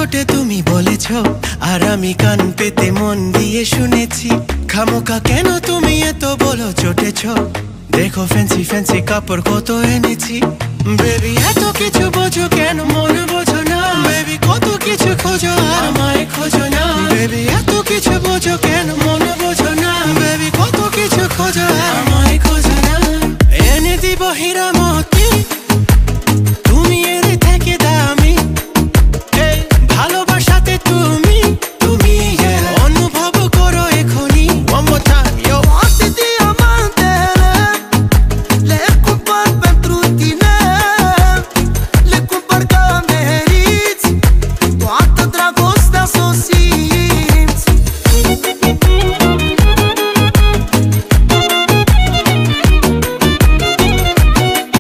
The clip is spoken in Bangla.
ঠোঁটে তুমি বলেছ, আর আমি কান পেতে মন দিয়ে শুনেছি। খামোকা কেন তুমি এত বলো চটেছ, দেখো ফ্যান্সি ফ্যান্সি কাপড় কত এনেছি। বেবি এত কিছু বোঝো কেন মনে বোঝো না, বেবি কত কিছু খোঁজো আর আমায় খোঁজো না। বেবি এত কিছু বোঝো কেন মনে বোঝো না, বেবি কত কিছু খোঁজো আর আমায় খোঁজো না। এনে দিব হীরা